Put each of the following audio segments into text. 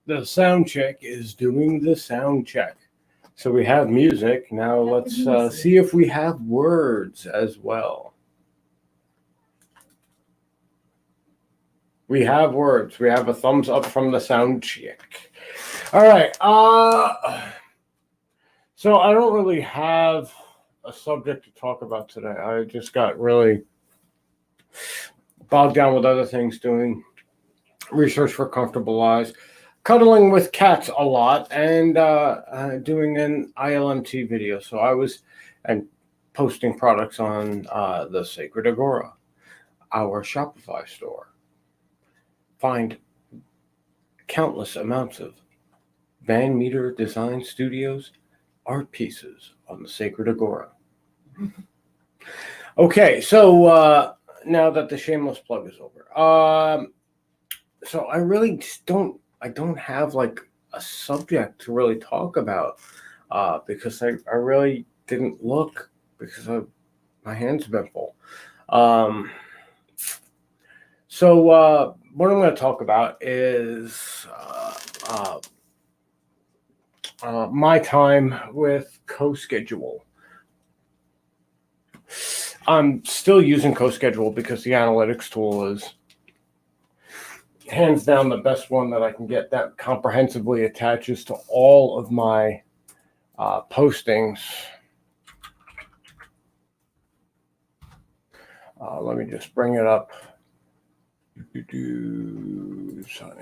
The sound check is doing the sound check. So we have music. Now let's see if we have words as well. We have words. We have a thumbs up from the sound check. All right. So I don't really have a subject to talk about today. I just got really bogged down with other things, doing research for Comfortable Lies, cuddling with cats a lot, and doing an ILMT video. So I was posting products on the Sacred Agora, our Shopify store. Find countless amounts of Van Meter Design Studios art pieces on the Sacred Agora. Okay, so now that the shameless plug is over, so I really don't have like a subject to really talk about because I really didn't look because my hands have been full. So what I'm going to talk about is my time with CoSchedule. I'm still using CoSchedule because the analytics tool is hands down the best one that I can get that comprehensively attaches to all of my postings. Let me just bring it up. Sign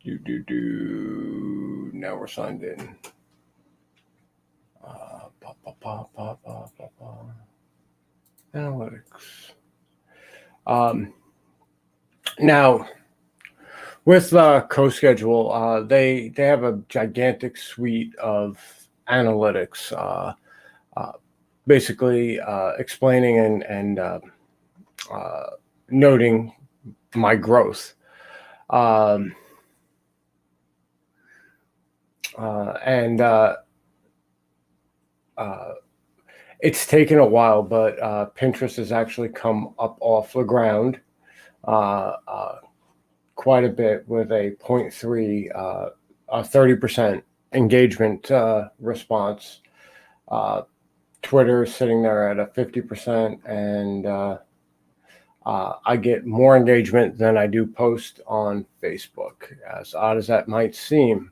in. Now we're signed in. Analytics. Now, with CoSchedule, they have a gigantic suite of analytics, basically explaining and noting my growth. It's taken a while, but Pinterest has actually come up off the ground quite a bit with a 0.3, a 30% engagement response. Twitter is sitting there at a 50%, and I get more engagement than I do post on Facebook, as odd as that might seem.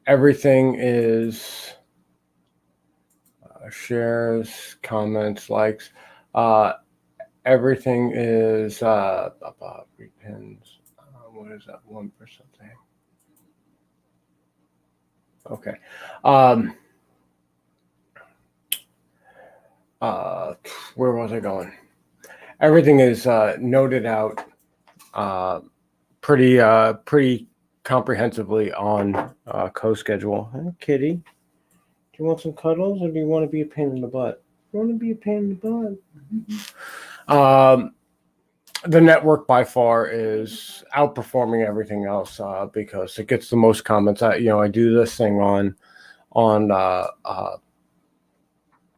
Everything is shares, comments, likes. Everything is repins. What is that 1% thing? Okay. Where was I going? Everything is noted out pretty comprehensively on CoSchedule. Hey, kitty, do you want some cuddles, or do you want to be a pain in the butt? You want to be a pain in the butt? Mm-hmm. The network by far is outperforming everything else because it gets the most comments. I do this thing on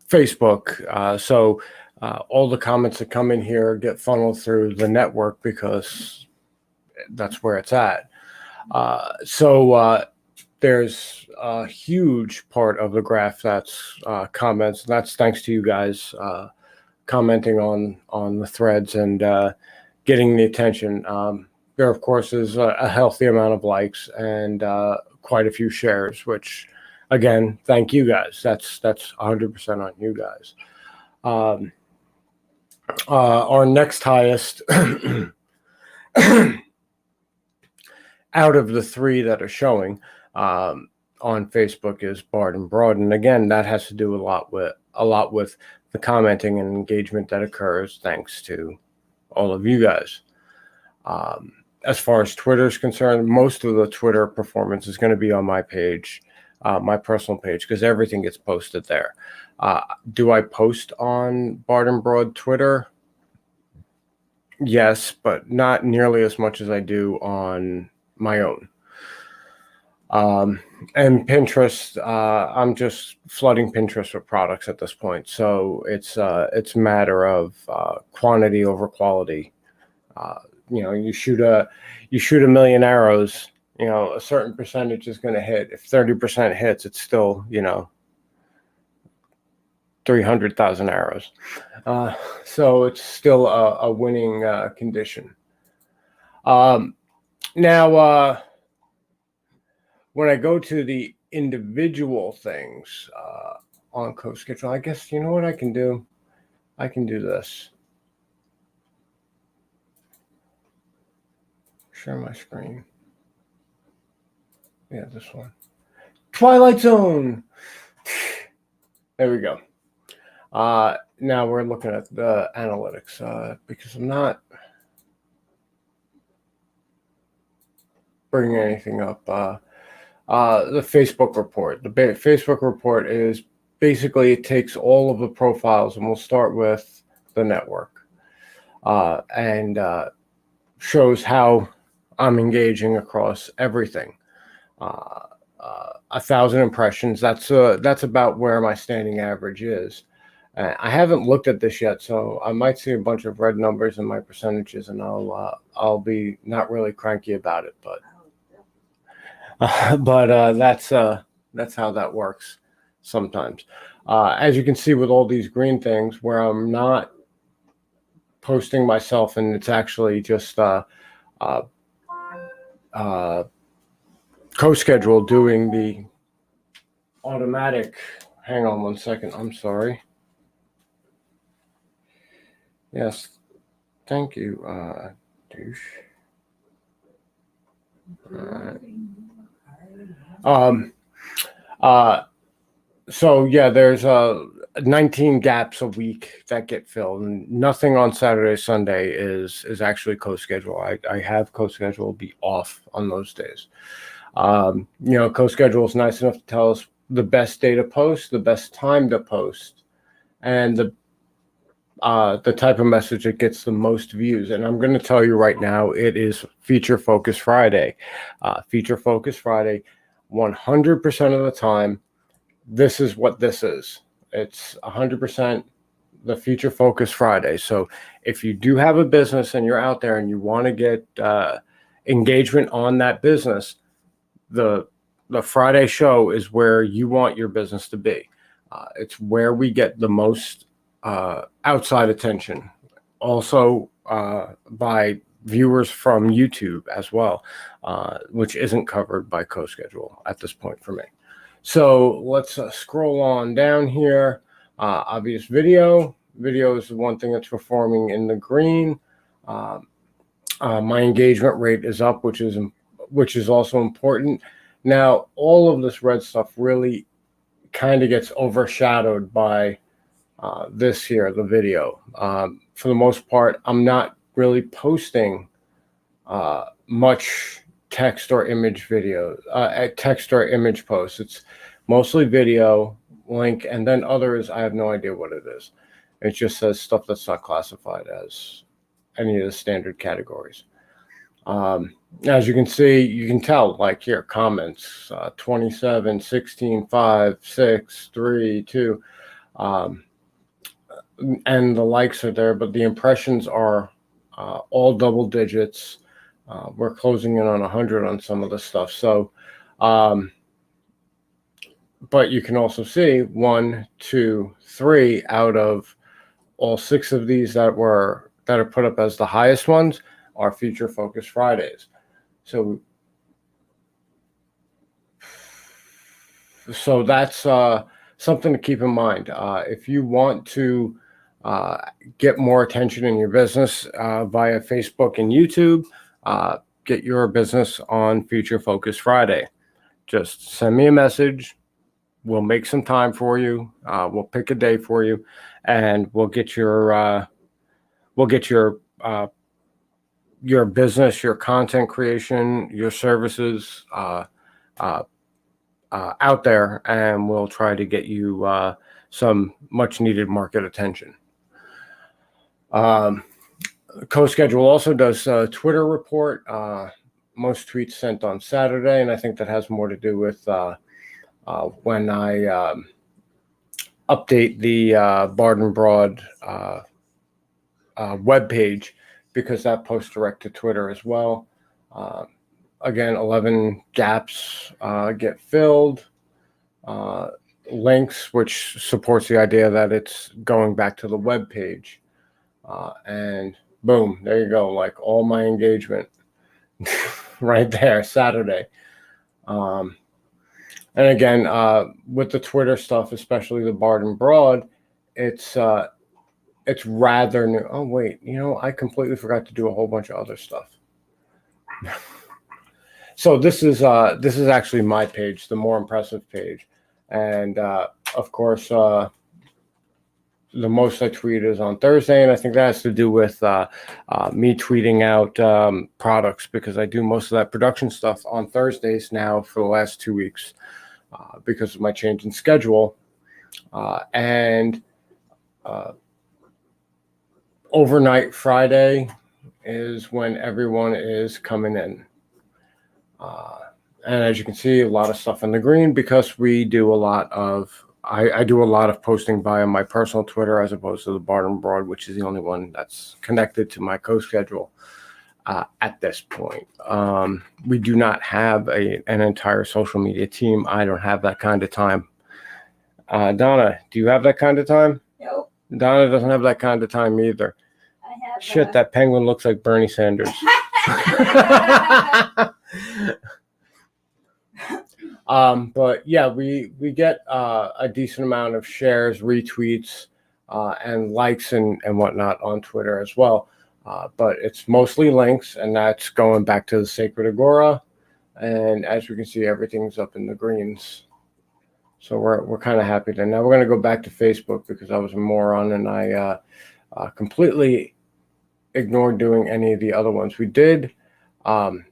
Facebook, so all the comments that come in here get funneled through the network because that's where it's at. So there's a huge part of the graph that's comments. And that's thanks to you guys commenting on the threads and getting the attention. There, of course, is a healthy amount of likes and quite a few shares, which, again, thank you guys. That's 100% on you guys. Our next highest out of the three that are showing on Facebook is Bard and Broad, and again, that has to do a lot with the commenting and engagement that occurs thanks to all of you guys. As far as Twitter is concerned, most of the Twitter performance is going to be on my page, my personal page, because everything gets posted there. Do I post on Bard and Broad Twitter? Yes, but not nearly as much as I do on my own. And Pinterest, I'm just flooding Pinterest with products at this point. So it's a matter of quantity over quality. you shoot a million arrows, a certain percentage is going to hit. If 30% hits, it's still 300,000 arrows. So it's still a winning condition. Now, when I go to the individual things on CoSchedule, I guess you know what I can do? I can do this. Share my screen. Yeah, this one. Twilight Zone. There we go. Now we're looking at the analytics because I'm not bringing anything up. The Facebook report. The Facebook report is basically, it takes all of the profiles, and we'll start with the network, and shows how I'm engaging across everything. 1,000 impressions. That's about where my standing average is. I haven't looked at this yet, so I might see a bunch of red numbers in my percentages, and I'll be not really cranky about it, but that's how that works sometimes. As you can see with all these green things, where I'm not posting myself, and it's actually just CoSchedule doing the automatic. Hang on one second. I'm sorry. Yes, thank you, douche. So yeah, there's 19 gaps a week that get filled, and nothing on Saturday, Sunday is actually CoSchedule. I have CoSchedule be off on those days. CoSchedule is nice enough to tell us the best day to post, the best time to post, and the type of message that gets the most views. And I'm going to tell you right now, it is Feature Focus Friday. Feature Focus Friday, 100% of the time, this is what this is. It's 100% the Feature Focus Friday. So if you do have a business and you're out there and you want to get engagement on that business, the Friday show is where you want your business to be. It's where we get the most outside attention, also by viewers from YouTube as well, which isn't covered by CoSchedule at this point for me. So let's scroll on down here. Obvious video. Video is the one thing that's performing in the green. My engagement rate is up, which is also important. Now, all of this red stuff really kind of gets overshadowed by this here, the video. For the most part, I'm not really posting much text or image text or image posts. It's mostly video, link, and then others, I have no idea what it is. It just says stuff that's not classified as any of the standard categories. As you can see, you can tell, like here, comments, 27, 16, 5, 6, 3, 2, and the likes are there, but the impressions are all double digits. We're closing in on 100 on some of the stuff. So, but you can also see 1, 2, 3 out of all 6 of these that are put up as the highest ones are Feature Focus Fridays. So that's something to keep in mind. If you want to get more attention in your business via Facebook and YouTube, get your business on Feature Focus Friday. Just send me a message. We'll make some time for you. We'll pick a day for you, and we'll get your business, your content creation, your services out there, and we'll try to get you some much needed market attention. CoSchedule also does a Twitter report. Most tweets sent on Saturday, and I think that has more to do with when I update the Bard and Broad webpage, because that posts direct to Twitter as well. Again, 11 gaps get filled. Links, which supports the idea that it's going back to the web page. And boom, there you go. Like all my engagement right there, Saturday. And again, with the Twitter stuff, especially the Bard and Broad, it's rather new. Oh wait, I completely forgot to do a whole bunch of other stuff. So this is actually my page, the More Impressive page, and of course, the most I tweet is on Thursday, and I think that has to do with me tweeting out products, because I do most of that production stuff on Thursdays now for the last 2 weeks because of my change in schedule, and overnight Friday is when everyone is coming in. And as you can see, a lot of stuff in the green, because we do a lot of, I do a lot of posting via my personal Twitter as opposed to the Bard and Broad, which is the only one that's connected to my co-schedule at this point. We do not have an entire social media team. I don't have that kind of time. Donna, do you have that kind of time? Nope. Donna doesn't have that kind of time either. I have. Shit, that penguin looks like Bernie Sanders. But yeah, we get a decent amount of shares, retweets, and likes and whatnot on Twitter as well. But it's mostly links, and that's going back to the Sacred Agora. And as we can see, everything's up in the greens. So we're kind of happy there. Now we're going to go back to Facebook, because I was a moron and I completely ignored doing any of the other ones. We did the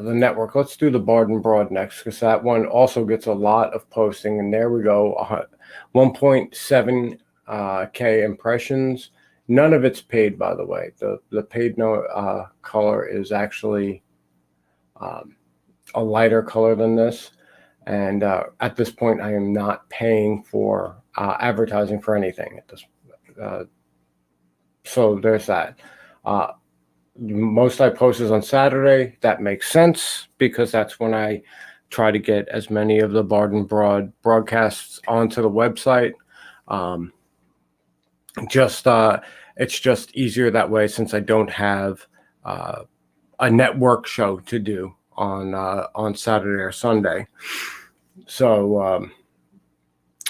network. Let's do the Bard and Broad next, because that one also gets a lot of posting. And there we go, 1.7K impressions. None of it's paid, by the way. The paid color is actually a lighter color than this. And at this point, I am not paying for advertising for anything at this. So there's that. Most I post is on Saturday. That makes sense, because that's when I try to get as many of the Bard and Broad broadcasts onto the website. It's just easier that way, since I don't have a network show to do on Saturday or Sunday. So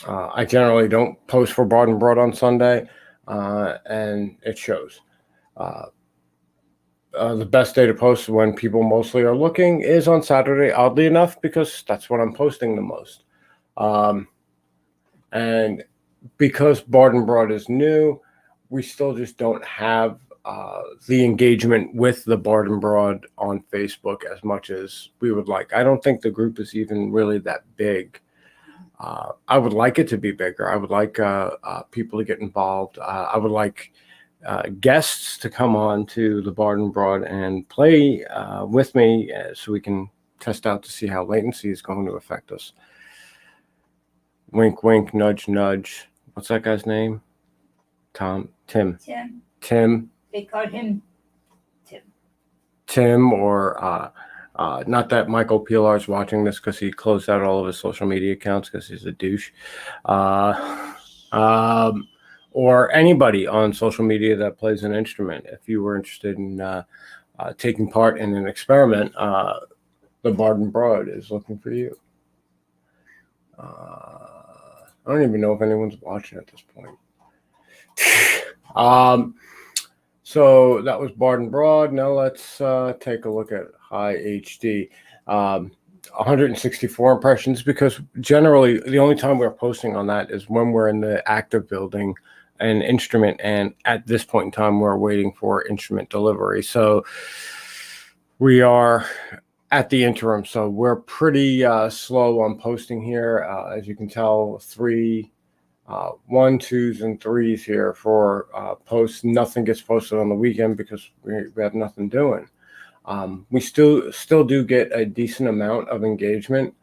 I generally don't post for Bard and Broad on Sunday, and it shows. The best day to post when people mostly are looking is on Saturday, oddly enough, because that's when I'm posting the most. And because Bard and Broad is new, we still just don't have the engagement with the Bard and Broad on Facebook as much as we would like. I don't think the group is even really that big. I would like it to be bigger. I would like people to get involved. I would like guests to come on to the Bard and Broad and play with me, so we can test out to see how latency is going to affect us. Wink, wink, nudge, nudge. What's that guy's name? Tim. They called him Tim, or not that Michael Pilar's watching this, because he closed out all of his social media accounts because he's a douche. Or anybody on social media that plays an instrument. If you were interested in taking part in an experiment, the Bard and Broad is looking for you. I don't even know if anyone's watching at this point. So that was Bard and Broad. Now let's take a look at High HD. 164 impressions, because generally the only time we're posting on that is when we're in the act of building an instrument, and at this point in time we're waiting for instrument delivery. So we are at the interim, so we're pretty slow on posting here. As you can tell, 1s, 2s, and 3s here for posts. Nothing gets posted on the weekend because we have nothing doing. We still do get a decent amount of engagement,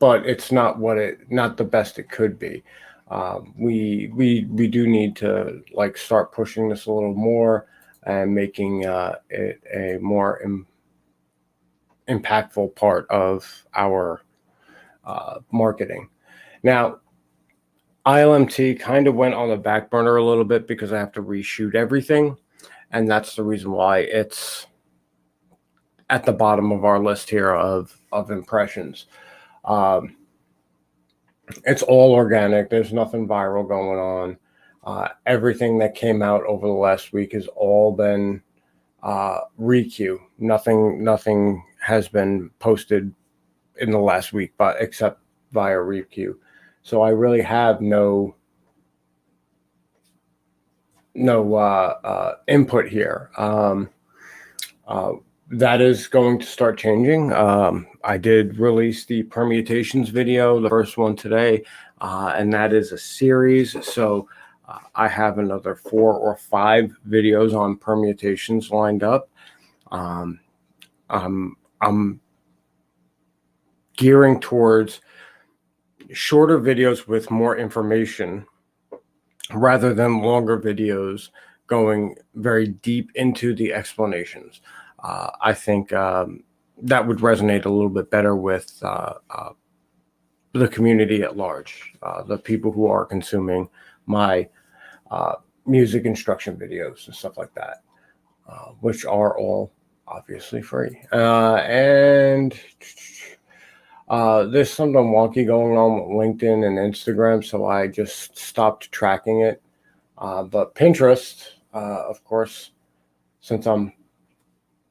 but it's not the best it could be. We do need to like start pushing this a little more and making it a more impactful part of our marketing. Now, ILMT kind of went on the back burner a little bit because I have to reshoot everything, and that's the reason why it's at the bottom of our list here of impressions. It's all organic. There's nothing viral going on. Everything that came out over the last week has all been requeue. Nothing has been posted in the last week, but except via requeue. So I really have no input here. That is going to start changing. I did release the permutations video, the first one today, and that is a series. So I have another 4 or 5 videos on permutations lined up. I'm gearing towards shorter videos with more information rather than longer videos going very deep into the explanations. I think that would resonate a little bit better with the community at large, the people who are consuming my music instruction videos and stuff like that, which are all obviously free. And there's something wonky going on with LinkedIn and Instagram, so I just stopped tracking it. But Pinterest, of course, since I'm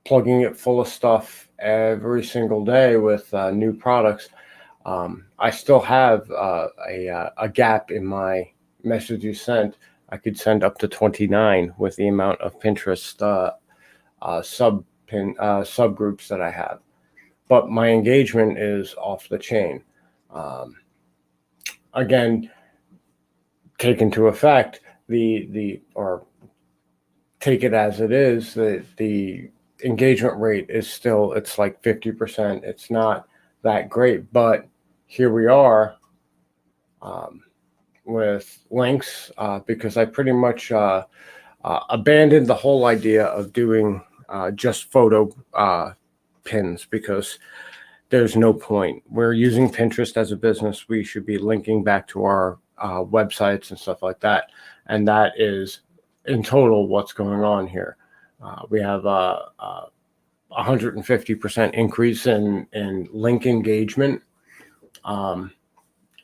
plugging it full of stuff every single day with new products, I still have a gap in my messages sent. I could send up to 29 with the amount of Pinterest subgroups that I have. But my engagement is off the chain. Again, take into effect or take it as it is, the engagement rate is still, it's like 50%. It's not that great, but here we are with links because I pretty much abandoned the whole idea of doing just photo pins because there's no point. We're using Pinterest as a business. We should be linking back to our websites and stuff like that. And that is in total what's going on here. We have a 150% increase in link engagement. And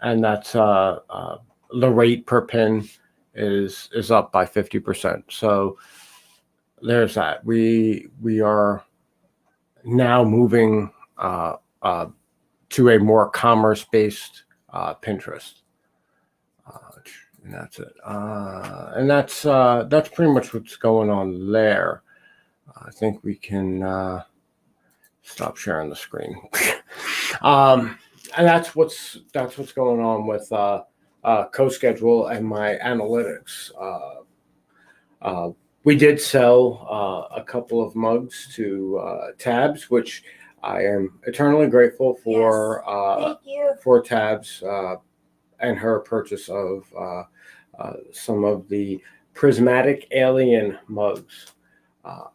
that's the rate per pin is up by 50%. So there's that. We are now moving to a more commerce-based Pinterest, and that's it. And that's pretty much what's going on there. I think we can stop sharing the screen. And that's what's going on with CoSchedule and my analytics. We did sell a couple of mugs to Tabs, which I am eternally grateful for. Thank you. For Tabs and her purchase of some of the Prismatic Alien mugs.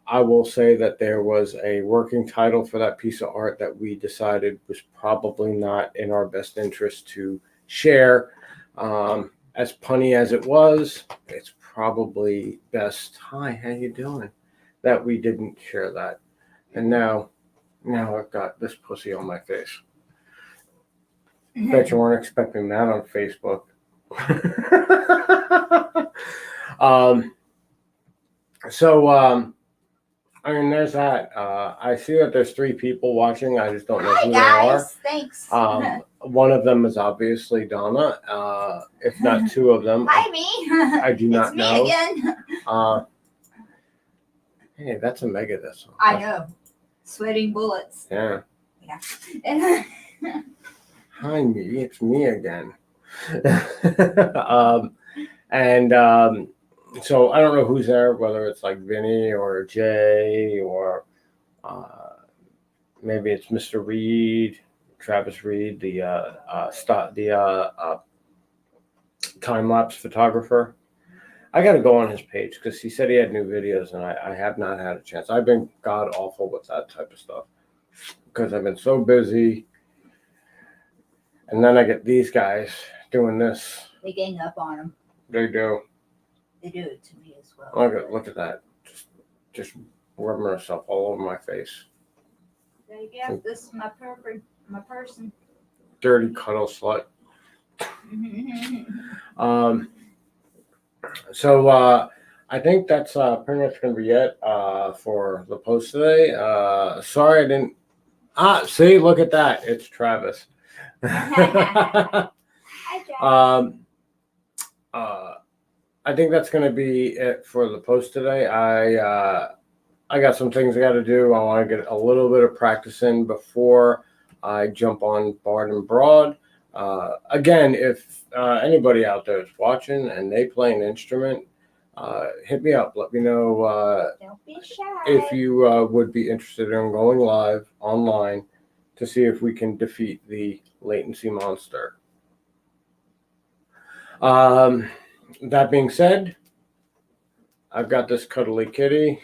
I will say that there was a working title for that piece of art that we decided was probably not in our best interest to share. As punny as it was, it's probably best. Hi, how you doing? That we didn't share that. And now I've got this pussy on my face. Bet you weren't expecting that on Facebook. I mean, there's that. I see that there's 3 people watching. I just don't know who Hi they guys, thanks. are. One of them is obviously Donna, if not 2 of them. Hi me. I do not it's know. me again. Hey, that's a Megadeth. I know. Sweating bullets. Yeah. Yeah. Hi, me. It's me again. So I don't know who's there, whether it's like Vinny or Jay or maybe it's Mr. Reed, Travis Reed, the time-lapse photographer. I got to go on his page because he said he had new videos, and I have not had a chance. I've been god awful with that type of stuff because I've been so busy. And then I get these guys doing this. They gang up on them. They do. They do it to me as well. Look at that. Just rubbing herself all over my face. There you go. This is my person. Dirty cuddle slut. So I think that's pretty much going to be it for the post today. Sorry I didn't. See, look at that. It's Travis. Hi, Jack. I think that's going to be it for the post today. I got some things I got to do. I want to get a little bit of practice in before I jump on Bard and Broad. Again, if anybody out there is watching and they play an instrument, hit me up. Let me know Don't be shy. if you would be interested in going live online to see if we can defeat the latency monster. That being said, I've got this cuddly kitty,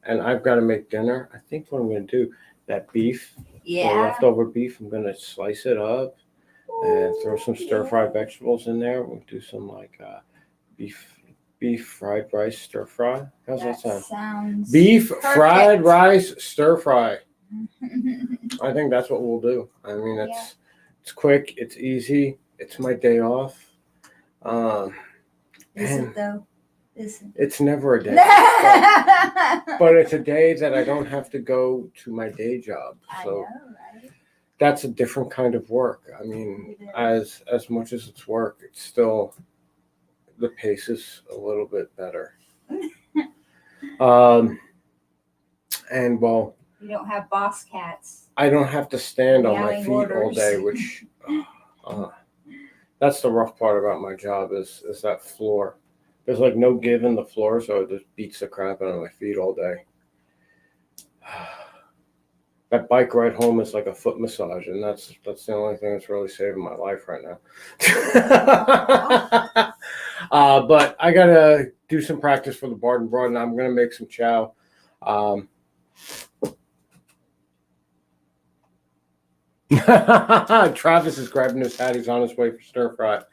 and I've got to make dinner. I think what I'm going to do, that beef, the Yeah. leftover beef, I'm going to slice it up and throw some stir-fried vegetables in there. We'll do some like beef fried rice stir fry. How's that sound? Sounds Beef fried perfect. rice stir fry. I think that's what we'll do. I mean, it's quick, it's easy. It's my day off. Is Man, it though? Is it? it's never a day, but it's a day that I don't have to go to my day job. I So know, right? that's a different kind of work. I mean, It is. as much as it's work, it's still the pace is a little bit better. And well, You don't have boss cats. I don't have to stand on my Yelling feet all orders. day, which that's the rough part about my job is that floor. There's like no give in the floor, so it just beats the crap out of my feet all day. That bike ride home is like a foot massage, and that's the only thing that's really saving my life right now. But I gotta do some practice for the Bard and Broad, and I'm gonna make some chow. Travis is grabbing his hat. He's on his way for stir fry.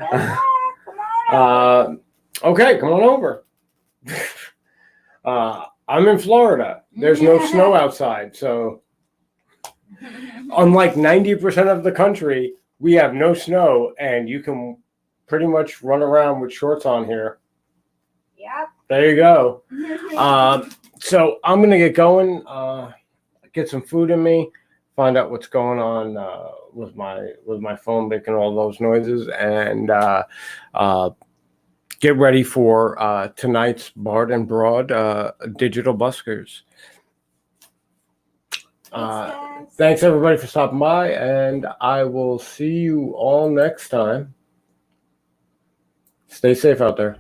Ah, come on. Okay, come on over. I'm in Florida. There's no snow outside, so unlike 90% of the country, we have no snow, and you can pretty much run around with shorts on here. Yep. There you go. So I'm gonna get going, get some food in me, find out what's going on with my phone making all those noises, and get ready for tonight's Bard and Broad Digital Buskers. Thanks everybody for stopping by, and I will see you all next time. Stay safe out there.